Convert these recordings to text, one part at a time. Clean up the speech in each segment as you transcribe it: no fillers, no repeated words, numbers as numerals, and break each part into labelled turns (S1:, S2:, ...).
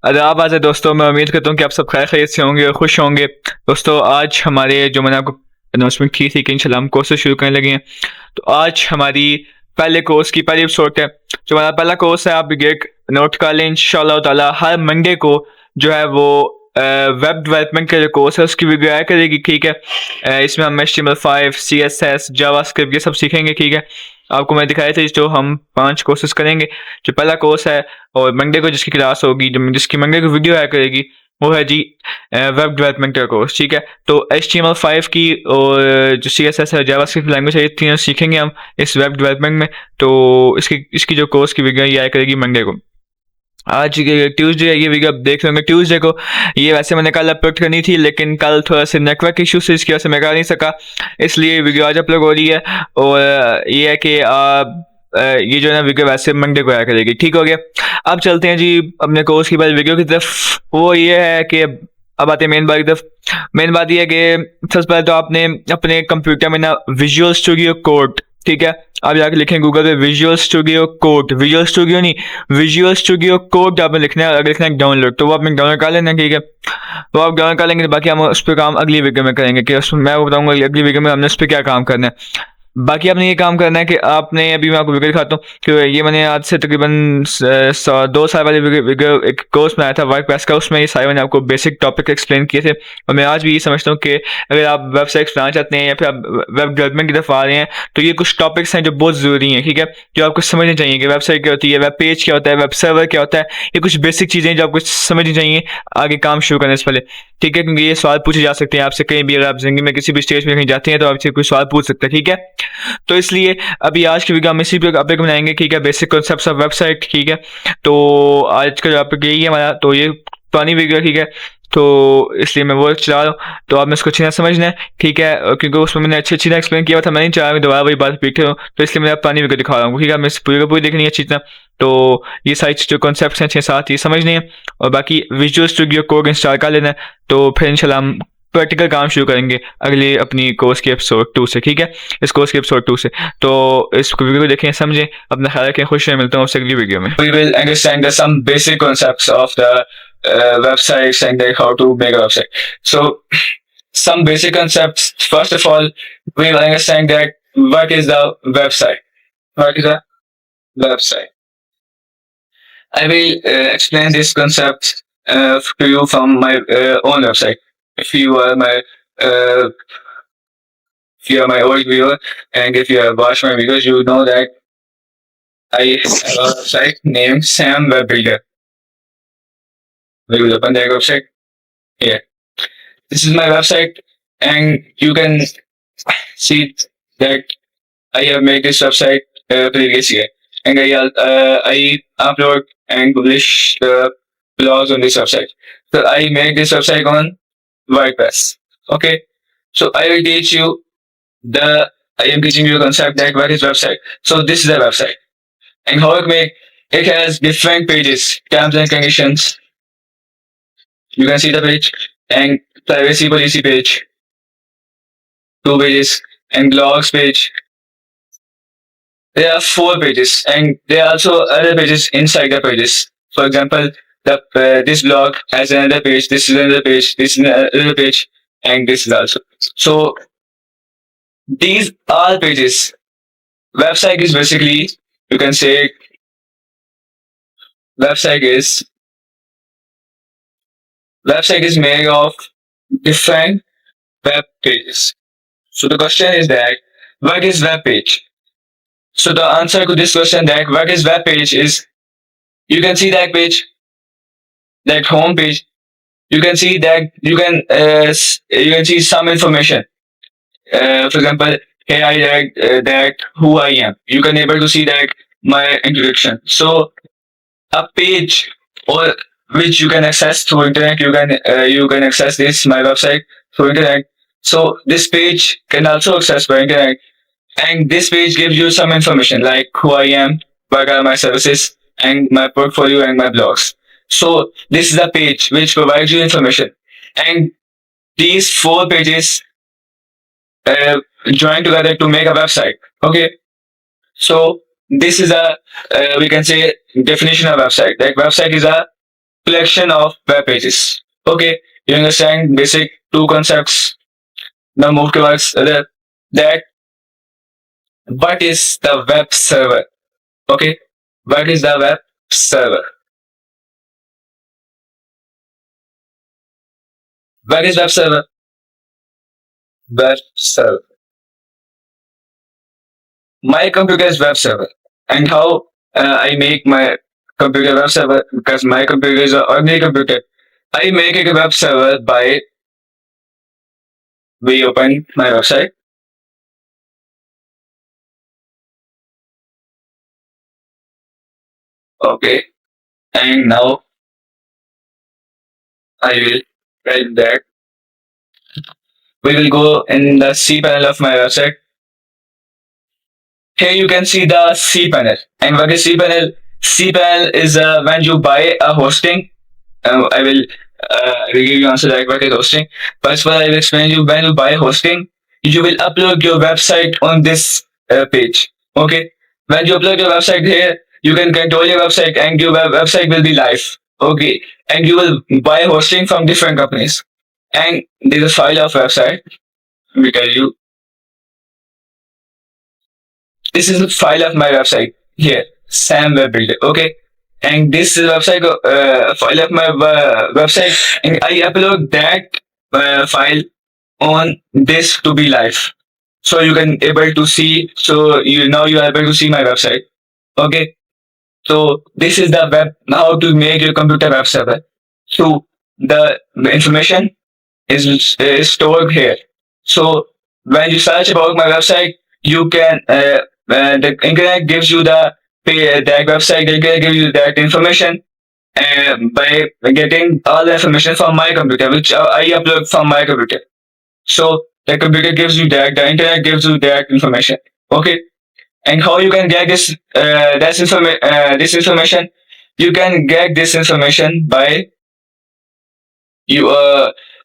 S1: आदाब आज है दोस्तों। मैं उम्मीद करता हूँ कि आप सब खैर खैरियत से होंगे और खुश होंगे। दोस्तों आज हमारे जो मैंने आपको अनाउंसमेंट की थी कि इंशाल्लाह हम कोर्सेज शुरू करने लगे हैं। तो आज हमारी पहले कोर्स की पहली एपिसोड है। जो हमारा पहला कोर्स है आप एक नोट कर लें, इंशाल्लाह ताला हर मंडे को जो है वो वेब डेवलपमेंट का जो कोर्स है उसकी वीडियो आया करेगी। ठीक है, इसमें हम HTML5 CSS जावास्क्रिप्ट ये सब सीखेंगे। ठीक है, आपको मैं दिखाया था जो हम 5 कोर्सेज करेंगे। जो पहला कोर्स है और मंडे को जिसकी क्लास होगी, जिसकी मंडे को वीडियो आया करेगी, वो है जी वेब डेवलपमेंट का कोर्स। ठीक है, तो HTML5 की और जो CSS है जावास्क्रिप्ट लैंग्वेज है, ये तीनों सीखेंगे हम इस वेब डेवलपमेंट में। तो इसकी जो कोर्स की वीडियो ये आया करेगी मंडे को। आज ट्यूसडे है, ये वीडियो आप देख लेंगे ट्यूसडे को। ये वैसे मैंने कल अपलोड करनी थी, लेकिन कल थोड़ा सा नेटवर्क इशू से इसकी वजह से मैं कर नहीं सका, इसलिए वीडियो आज अपलोड हो रही है। और ये है कि ये जो है ना वीडियो वैसे मंडे को आया करेगी। ठीक हो गया। अब चलते हैं जी अपने कोर्स की बात वीडियो की तरफ। वो ये है कि अब आते हैं मेन बात की तरफ। मेन बात ये है कि सबसे पहले तो आपने अपने कंप्यूटर में ना विजुअल स्टूडियो कोड, ठीक है, आप जाके लिखें गूगल पे visual studio code, visual studio नहीं विजुअल स्टूडियो कोड आपने लिखना है। अगर लिखना है डाउनलोड तो वो आपने डाउनलोड कर लेना। ठीक है, तो आप डाउनलोड कर लेंगे, बाकी हम उस पर काम अगली वीडियो में करेंगे कि उसमें मैं बताऊंगा अगली वीडियो में हमने उस पर क्या काम करना है। बाकी आपने ये काम करना है कि आपने अभी मैं आपको वीडियो दिखाता हूँ कि ये मैंने आज से तकरीबन 2 साल वाले वीडियो एक कोर्स बनाया था वर्डप्रेस का, उसमें ये सारे मैंने आपको बेसिक टॉपिक एक्सप्लेन किए थे। और मैं आज भी ये समझता हूँ कि अगर आप वेबसाइट बनाना चाहते हैं या फिर आप वेब डेवलपमेंट की तरफ आ रहे हैं तो ये कुछ टॉपिक्स हैं जो बहुत ज़रूरी हैं। ठीक है, जो आपको समझनी चाहिए कि वेबसाइट क्या होती है, वेब पेज क्या होता है, वेब सर्वर क्या होता है। ये कुछ बेसिक चीज़ें जो आपको समझनी चाहिए आगे काम शुरू करने से पहले। ठीक है, क्योंकि ये सवाल पूछे जा सकते हैं आपसे कहीं भी, अगर आप जिंदगी में किसी भी स्टेज में कहीं जाते हैं तो आपसे कोई सवाल पूछ सकते हैं। ठीक है, तो इसलिए अभी आज की वीडियो हम इसी पे टॉपिक बनाएंगे। ठीक है, बेसिक कॉन्सेप्ट्स ऑफ वेबसाइट। ठीक है, तो आज का टॉपिक यही है हमारा। तो ये पुरानी वीडियो, ठीक है, तो इसलिए मैं वो चला रहा हूँ। तो आपने इसको अच्छी तरह समझना है। ठीक है, क्योंकि उसमें मैंने अच्छी तरह एक्सप्लेन किया था, मैं नहीं चाह रहा दोबारा वही बात रिपीट करूँ, तो इसलिए मैं पुरानी वीडियो दिखा रहा हूँ। ठीक है, मैं पूरी पूरी देखनी है अच्छी तरह। तो ये सारी जो कॉन्सेप्ट्स हैं 6-7 ये समझने हैं, और बाकी विजुअल स्टूडियो कोड इंस्टॉल कर लेना है। तो फिर इंशाल्लाह हम प्रैक्टिकल काम शुरू करेंगे अगले अपनी कोर्स के एपिसोड 2 से। ठीक है, इस कोर्स के एपिसोड 2 से। तो इस वीडियो को देखें, समझें, अपना ख्याल रखें, खुश रहें। मिलता हूँ आपसे अगली वीडियो में। We will understand some basic concepts of the websites and like how to make a website. So some basic concepts. First of all, we will understand that what is the website. What is a website? I will explain this concept to you from my own website. If you are my uh, if you are my old viewer and if you have watched my videos, you know that I have a website named Sam Web Builder. We will open that website here. This is my website, and you can see that I have made this website previous year, and I upload and publish blogs on this website. So I made this website on WordPress. Okay, so I will teach you I am teaching you the concept that what is website. So this is the website, and how it has different pages, terms and conditions. You can see the page and privacy policy page, 2 pages, and blogs page. There are 4 pages, and there are also other pages inside the pages. For example, this blog has another page. This is another page. This is another page, and this is also. So these are pages. Website is basically, you can say, website is made of different web pages. So the question is that what is web page? So the answer to this question that what is web page is, you can see that page, that home page. You can see that you can see some information. For example, here I write that who I am. You can able to see that my introduction. So a page or which you can access through internet. You can access this my website through internet. So this page can also access by internet, and this page gives you some information like who I am, what are my services, and my portfolio and my blogs. So this is a page which provides you information, and these 4 pages join together to make a website. Okay, so this is a we can say definition of website. Like website is a collection of web pages. Okay, you understand basic two concepts. Now move towards that what is the web server? Okay, what is the web server? What is web server? Web server. My computer is web server, and how I make my computer web server because my computer is an ordinary computer. I make a web server by we open my website. Okay, and now I will write that we will go in the C panel of my website. Here you can see the C panel. And what is C panel? C panel is when you buy a hosting. I will give you answer like what is hosting. First of all, I will explain you when you buy hosting, you will upload your website on this page. Okay. When you upload your website here, you can control your website and your website will be live. Okay. And you will buy hosting from different companies. And there's a file of website. We tell you this is a file of my website here, Sam Web Builder. Okay, and this is website file of my website, and I upload that file on this to be live, so you can able to see. So you now you are able to see my website. Okay, so this is the web how to make your computer web server. So the information is stored here. So when you search about my website, you can the internet gives you that website. The internet gives you that information by getting all the information from my computer, which I upload from my computer. So the computer gives you that. The internet gives you that information. Okay, and how you can get this information? You can get this information by you.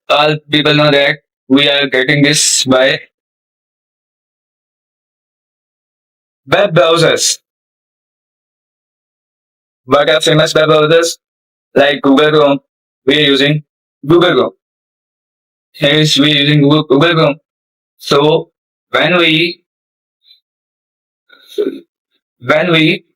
S1: All people know that we are getting this by web browsers. What are famous web browsers? Like Google Chrome. We are using Google Chrome. Hence, we are using Google Chrome. So when we when we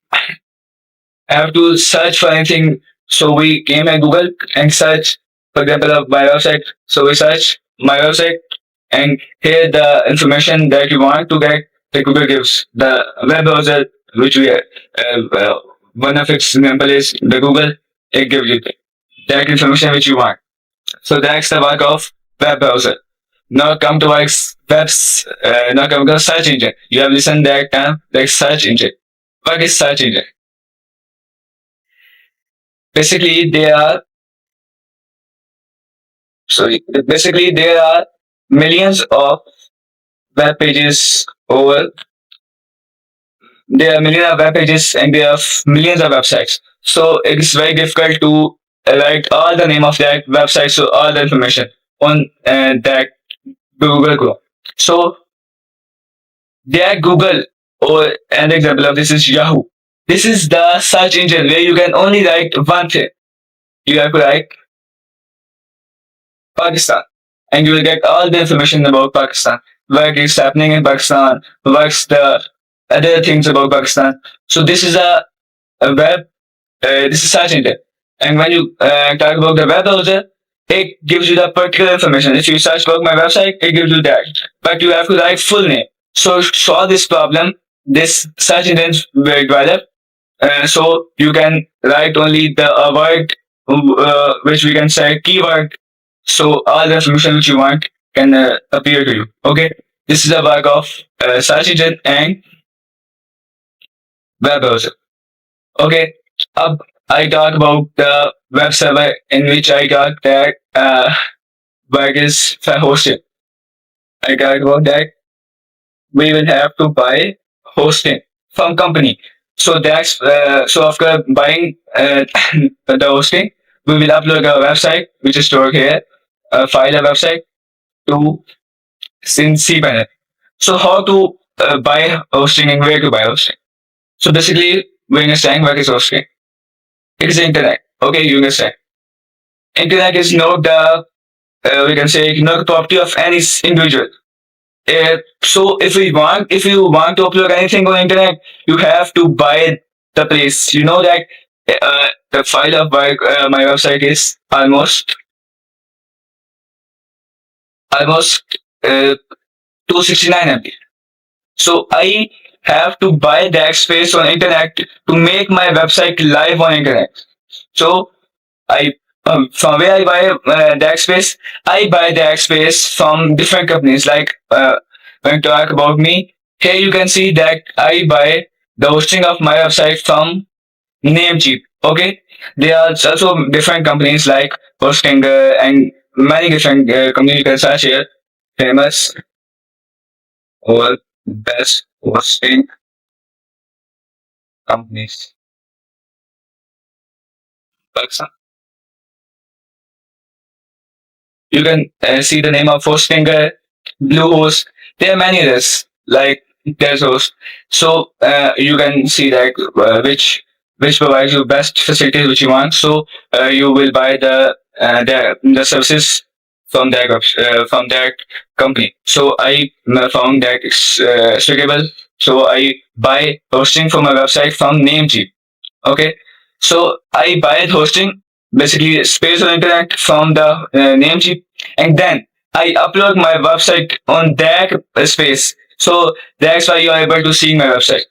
S1: have to search for anything, so we came at Google and search, for example, of my website. So we search my website, and here the information that you want to get, the Google gives the web browser, which we one of its example is the Google. It gives you that information which you want. So that's the work of web browser. Now come to now come to search engine. You have listened that term, like search engine. What is search engine? Basically, they are basically there are millions of web pages over. There are millions of web pages and there are millions of websites. So it's very difficult to write all the name of that website, so all the information on that Google Chrome. So there Google or an example of this is Yahoo. This is the search engine where you can only write one thing. You have to write Pakistan, and you will get all the information about Pakistan, what is happening in Pakistan, what's the other things about Pakistan. So this is a web, this is search engine. And when you talk about the web browser, it gives you the particular information. If you search about my website, it gives you that. But you have to write full name. So to solve this problem, this search engine will develop. So you can write only the word, which we can say keyword. So all the information which you want can appear to you. Okay, this is the work of search engine and web browser. Okay, up I talk about the web server in which I got that work is for hosting. I talk about that we will have to buy hosting from company. So that's so after buying the hosting, we will upload our website, which is stored here, file a website to cPanel. So how to buy hosting and where to buy hosting? So basically, we understand what is hosting. It is the internet. Okay, you understand. Internet is not the we can say not property of any individual. So if you want to upload anything on internet, you have to buy the place. You know that the file of my website is almost 269 MB. So I have to buy that space on internet to make my website live on internet. So I from where I buy that space, I buy that space from different companies. Like when you talk about me, here you can see that I buy the hosting of my website from Namecheap. Okay, there are also different companies like hosting and many different companies you can search here. Famous or best hosting companies. For example, you can see the name of hosting Bluehost. There are many others like there's host. So you can see that which provides you best facilities which you want. So you will buy the services from that company. So I found that it's suitable. So I buy hosting for my website from Namecheap. Okay, so I buy hosting, basically space on internet from the Namecheap, and then I upload my website on that space. So that's why you are able to see my website.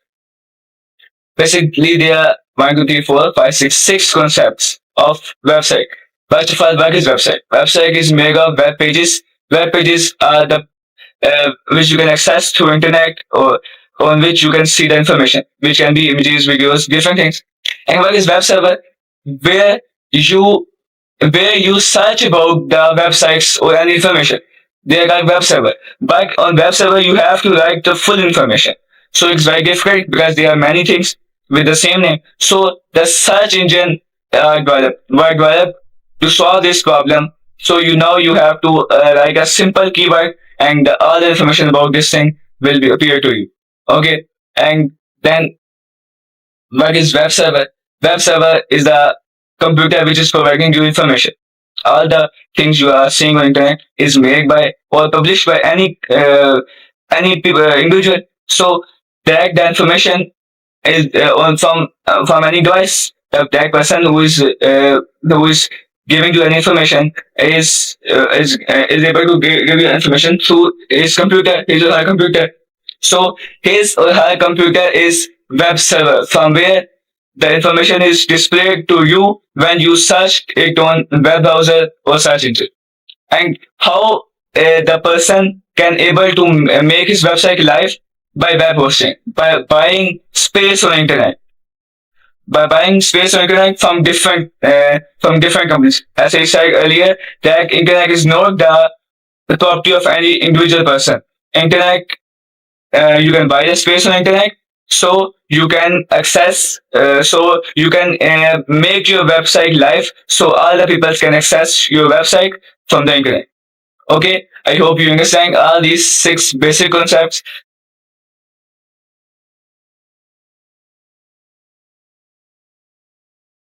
S1: Basically, there are 1, 2, 3, 4, 5, 6 concepts of website. First of all, what is website? Website is made of web pages. Web pages are the which you can access through internet or on which you can see the information, which can be images, videos, different things. And what is web server? Where you where you search about the websites or any information. They are like web server. But on web server you have to write the full information. So it's very difficult because there are many things with the same name. So the search engine developed to solve this problem. So you have to write a simple keyword and all the information about this thing will be appear to you. Okay, and then what is web server? Web server is the computer which is providing you information. All the things you are seeing on internet is made by or published by any individual. So the information is on from any device. That person who is giving you any information is able to give you information through his or her computer. So his or her computer is web server from where the information is displayed to you when you search it on web browser or search engine. And how the person can able to make his website live by web hosting, by buying space on internet, by buying space on internet from different companies. As I said earlier, that internet is not the property of any individual person. Internet, you can buy the space on internet, so you can access, so you can make your website live, so all the people can access your website from the internet. Okay, I hope you understand all these 6 basic concepts.